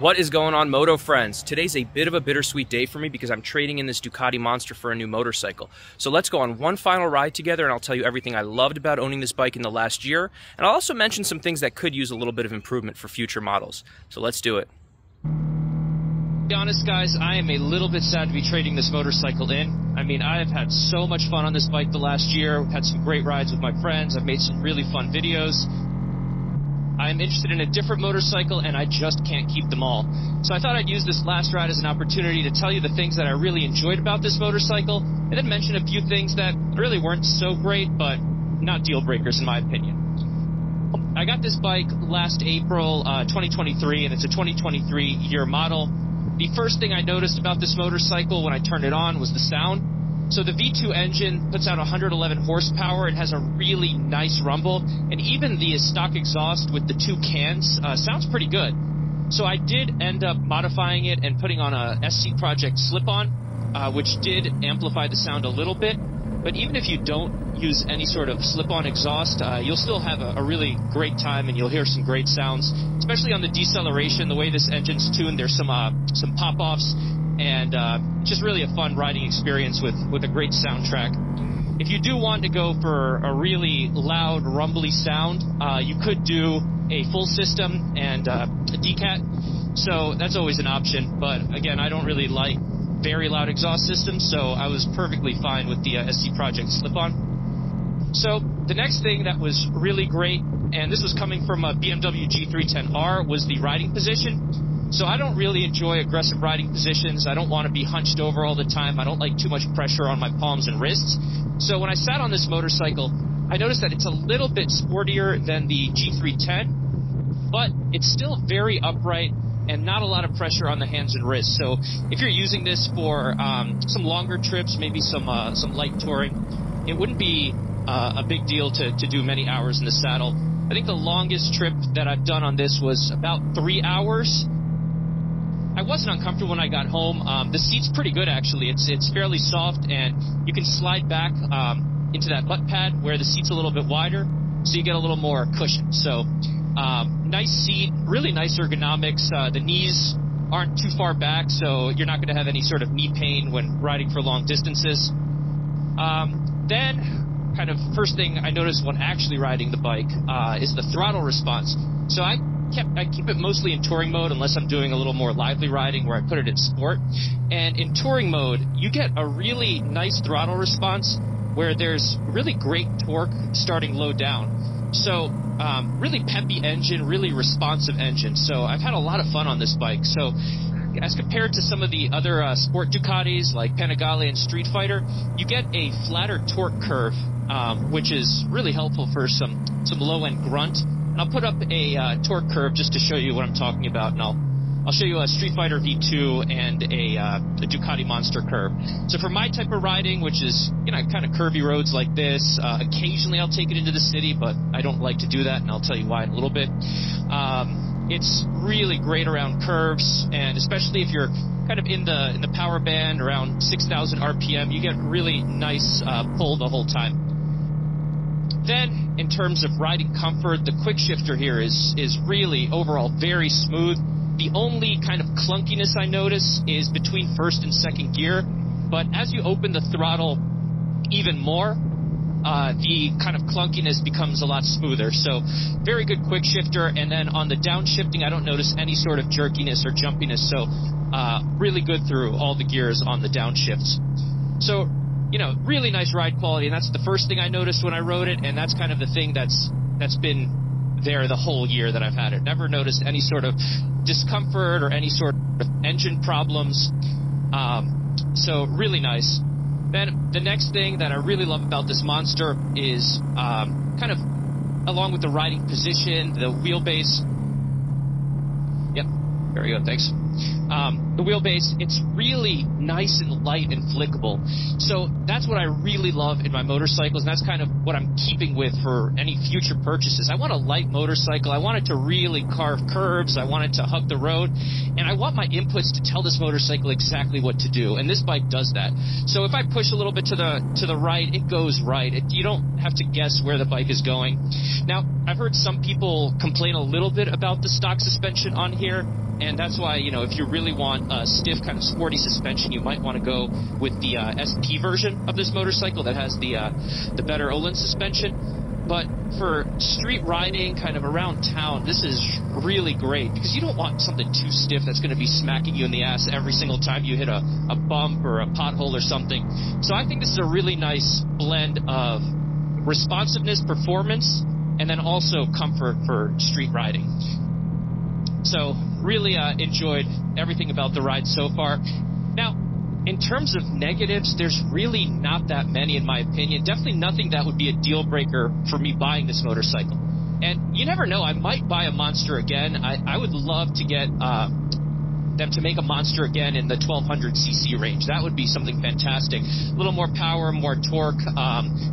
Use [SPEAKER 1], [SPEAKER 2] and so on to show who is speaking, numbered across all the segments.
[SPEAKER 1] What is going on, moto friends? Today's a bit of a bittersweet day for me because I'm trading in this Ducati Monster for a new motorcycle. So let's go on one final ride together and I'll tell you everything I loved about owning this bike in the last year, and I'll also mention some things that could use a little bit of improvement for future models. So let's do it.
[SPEAKER 2] To be honest, guys, I am a little bit sad to be trading this motorcycle in. I mean, I've had so much fun on this bike the last year. We've had some great rides with my friends. I've made some really fun videos. I'm interested in a different motorcycle, and I just can't keep them all. So I thought I'd use this last ride as an opportunity to tell you the things that I really enjoyed about this motorcycle, and then mention a few things that really weren't so great, but not deal breakers in my opinion. I got this bike last April 2023, and it's a 2023 year model. The first thing I noticed about this motorcycle when I turned it on was the sound. So the V2 engine puts out 111 horsepower. It has a really nice rumble, and even the stock exhaust with the two cans sounds pretty good. So I did end up modifying it and putting on a SC Project slip-on, which did amplify the sound a little bit. But even if you don't use any sort of slip-on exhaust, you'll still have a really great time, and you'll hear some great sounds, especially on the deceleration. The way this engine's tuned, there's some pop-offs, and just really a fun riding experience with a great soundtrack. If you do want to go for a really loud, rumbly sound, you could do a full system and a Ducati, so that's always an option. But again, I don't really like very loud exhaust systems, so I was perfectly fine with the SC Project slip-on. So the next thing that was really great, and this was coming from a BMW G310R, was the riding position. So I don't really enjoy aggressive riding positions. I don't want to be hunched over all the time. I don't like too much pressure on my palms and wrists. So when I sat on this motorcycle, I noticed that it's a little bit sportier than the G310, but it's still very upright and not a lot of pressure on the hands and wrists. So if you're using this for some longer trips, maybe some light touring, it wouldn't be a big deal to do many hours in the saddle. I think the longest trip that I've done on this was about 3 hours. I wasn't uncomfortable when I got home. The seat's pretty good, actually. It's fairly soft, and you can slide back into that butt pad where the seat's a little bit wider, so you get a little more cushion. So nice seat, really nice ergonomics. The knees aren't too far back, so you're not going to have any sort of knee pain when riding for long distances. Then, kind of first thing I noticed when actually riding the bike is the throttle response. So I keep it mostly in touring mode unless I'm doing a little more lively riding where I put it in sport. And in touring mode, you get a really nice throttle response where there's really great torque starting low down. So really peppy engine, really responsive engine. So I've had a lot of fun on this bike. So as compared to some of the other sport Ducatis like Panigale and Street Fighter, you get a flatter torque curve, which is really helpful for some low-end grunt. And I'll put up a torque curve just to show you what I'm talking about, and I'll show you a Street Fighter V2 and a Ducati Monster curve. So for my type of riding, which is, kind of curvy roads like this, occasionally I'll take it into the city, but I don't like to do that, and I'll tell you why in a little bit. It's really great around curves, and especially if you're kind of in the power band around 6,000 RPM, you get really nice pull the whole time. Then, in terms of riding comfort, the quick shifter here is really overall very smooth. The only kind of clunkiness I notice is between first and second gear, but as you open the throttle even more, the kind of clunkiness becomes a lot smoother. So very good quick shifter, and then on the downshifting, I don't notice any sort of jerkiness or jumpiness, so really good through all the gears on the downshifts. So, really nice ride quality, and that's the first thing I noticed when I rode it, and that's kind of the thing that's been there the whole year that I've had it. Never noticed any sort of discomfort or any sort of engine problems. So really nice. Then the next thing that I really love about this Monster is kind of along with the riding position, the wheelbase. Yep, very good, thanks. The wheelbase, it's really nice and light and flickable. So that's what I really love in my motorcycles, and that's kind of what I'm keeping with for any future purchases. I want a light motorcycle. I want it to really carve curves. I want it to hug the road, and I want my inputs to tell this motorcycle exactly what to do, and this bike does that. So if I push a little bit to the right, it goes right. You don't have to guess where the bike is going. Now, I've heard some people complain a little bit about the stock suspension on here, and that's why, you know, if you really want a stiff kind of sporty suspension, you might want to go with the SP version of this motorcycle that has the better Olin suspension. But for street riding, kind of around town, this is really great because you don't want something too stiff that's going to be smacking you in the ass every single time you hit a bump or a pothole or something. So I think this is a really nice blend of responsiveness, performance, and then also comfort for street riding. So really enjoyed everything about the ride so far. Now, in terms of negatives, there's really not that many in my opinion. Definitely nothing that would be a deal breaker for me buying this motorcycle. And you never know, I might buy a Monster again. I would love to get them to make a Monster again in the 1200cc range. That would be something fantastic. A little more power, more torque,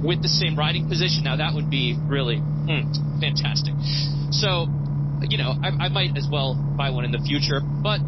[SPEAKER 2] with the same riding position. Now that would be really fantastic. So, you know, I might as well buy one in the future. But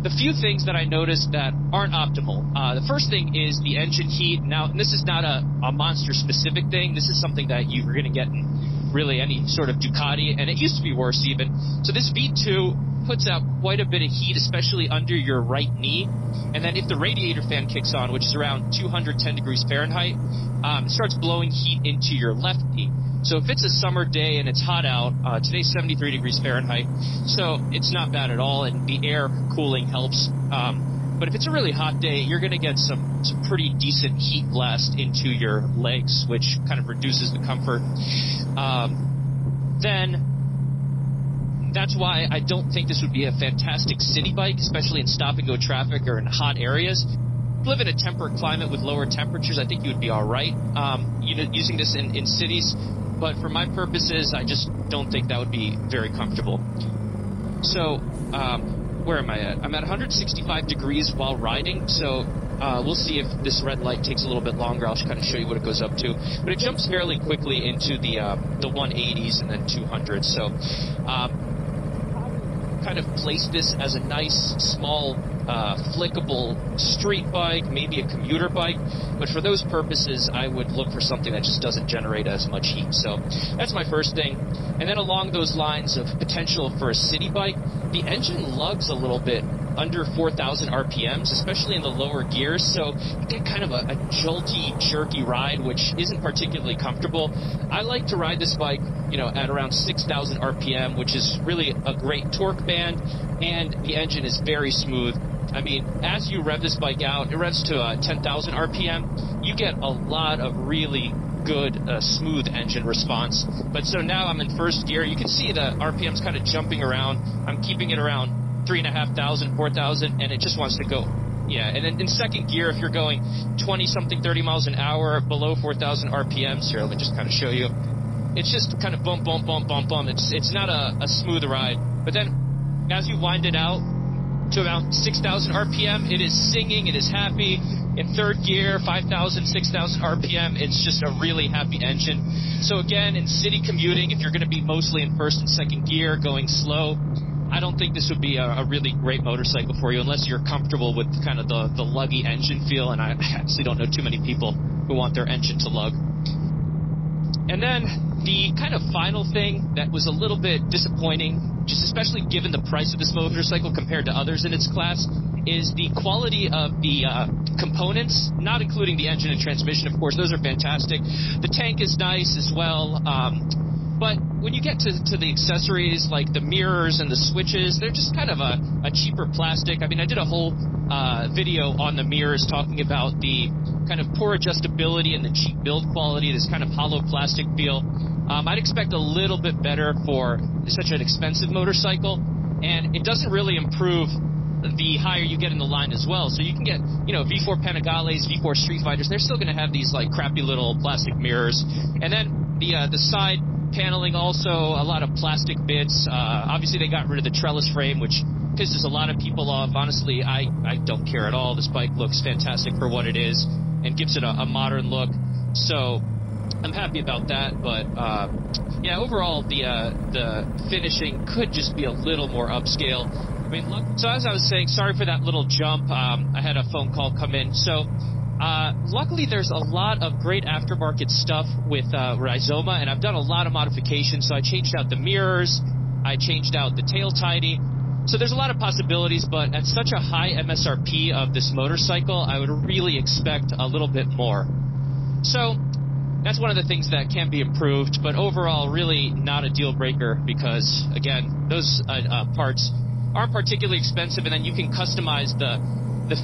[SPEAKER 2] the few things that I noticed that aren't optimal. The first thing is the engine heat. Now, this is not a Monster specific thing. This is something that you're going to get in really any sort of Ducati, and it used to be worse even. So this V2 puts out quite a bit of heat, especially under your right knee. And then if the radiator fan kicks on, which is around 210 degrees Fahrenheit, it starts blowing heat into your left knee. So if it's a summer day and it's hot out, today's 73 degrees Fahrenheit, so it's not bad at all, and the air cooling helps. But if it's a really hot day, you're going to get some pretty decent heat blast into your legs, which kind of reduces the comfort. Then that's why I don't think this would be a fantastic city bike, especially in stop-and-go traffic or in hot areas. If you live in a temperate climate with lower temperatures, I think you would be all right using this in cities. But for my purposes, I just don't think that would be very comfortable. So, where am I at? I'm at 165 degrees while riding, so we'll see if this red light takes a little bit longer. I'll kind of show you what it goes up to. But it jumps fairly quickly into the 180s and then 200s. So, kind of place this as a nice, small, flickable street bike, maybe a commuter bike, but for those purposes, I would look for something that just doesn't generate as much heat. So that's my first thing. And then along those lines of potential for a city bike, the engine lugs a little bit under 4,000 RPMs, especially in the lower gears, so you get kind of a jolty, jerky ride, which isn't particularly comfortable. I like to ride this bike, you know, at around 6,000 RPM, which is really a great torque band, and the engine is very smooth. I mean, as you rev this bike out, it revs to 10,000 RPM, you get a lot of really good, smooth engine response. But so now I'm in first gear, you can see the RPM's kind of jumping around. I'm keeping it around 3,500, 4,000, and it just wants to go. Yeah, and then in second gear, if you're going 20-something, 30 miles an hour below 4,000 RPMs, here, let me just kind of show you. It's just kind of bump, bump, bump, bump, bump. It's not a smooth ride. But then, as you wind it out to about 6,000 RPM, it is singing, it is happy. In third gear, 5,000, 6,000 RPM, it's just a really happy engine. So again, in city commuting, if you're going to be mostly in first and second gear, going slow, I don't think this would be a really great motorcycle for you unless you're comfortable with kind of the luggy engine feel, and I actually don't know too many people who want their engine to lug. And then the kind of final thing that was a little bit disappointing, just especially given the price of this motorcycle compared to others in its class, is the quality of the components, not including the engine and transmission, of course. Those are fantastic. The tank is nice as well. But when you get to the accessories, like the mirrors and the switches, they're just kind of a cheaper plastic. I mean, I did a whole video on the mirrors talking about the kind of poor adjustability and the cheap build quality, this kind of hollow plastic feel. I'd expect a little bit better for such an expensive motorcycle, and it doesn't really improve the higher you get in the line as well. So you can get, you know, V4 Panigales, V4 Street Fighters, they're still going to have these like crappy little plastic mirrors. And then the side paneling, also a lot of plastic bits. Obviously they got rid of the trellis frame, which pisses a lot of people off. Honestly, I don't care at all. This bike looks fantastic for what it is and gives it a modern look. So I'm happy about that. But yeah, overall the finishing could just be a little more upscale. I mean, look, so as I was saying, sorry for that little jump. I had a phone call come in. So luckily there's a lot of great aftermarket stuff with Rhizoma, and I've done a lot of modifications. So I changed out the mirrors, I changed out the tail tidy. So there's a lot of possibilities, but at such a high MSRP of this motorcycle, I would really expect a little bit more. So that's one of the things that can be improved, but overall really not a deal breaker because, again, those parts aren't particularly expensive, and then you can customize the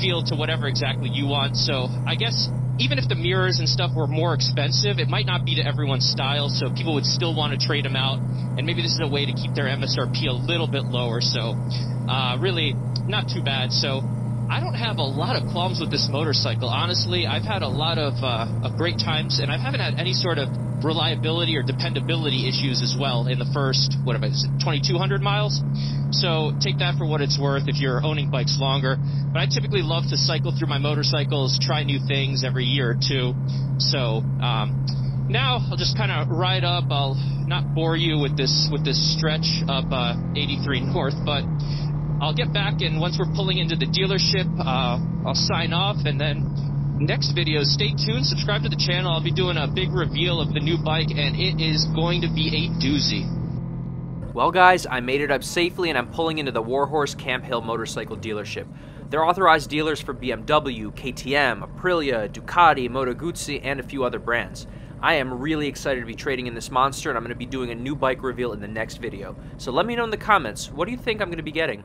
[SPEAKER 2] feel to whatever exactly you want. So I guess even if the mirrors and stuff were more expensive, it might not be to everyone's style, so people would still want to trade them out, and maybe this is a way to keep their MSRP a little bit lower. So really not too bad. So I don't have a lot of qualms with this motorcycle. Honestly, I've had a lot of great times, and I haven't had any sort of reliability or dependability issues as well in the first, 2,200 miles. So take that for what it's worth if you're owning bikes longer. But I typically love to cycle through my motorcycles, try new things every year or two. So now I'll just kind of ride up. I'll not bore you with this stretch up 83 North, but I'll get back, and once we're pulling into the dealership, I'll sign off, and then next video, stay tuned, subscribe to the channel. I'll be doing a big reveal of the new bike, and it is going to be a doozy.
[SPEAKER 1] Well guys, I made it up safely and I'm pulling into the Warhorse Camp Hill motorcycle dealership. They're authorized dealers for BMW, KTM, Aprilia, Ducati, Moto Guzzi, and a few other brands. I am really excited to be trading in this monster, and I'm going to be doing a new bike reveal in the next video. So let me know in the comments, what do you think I'm going to be getting?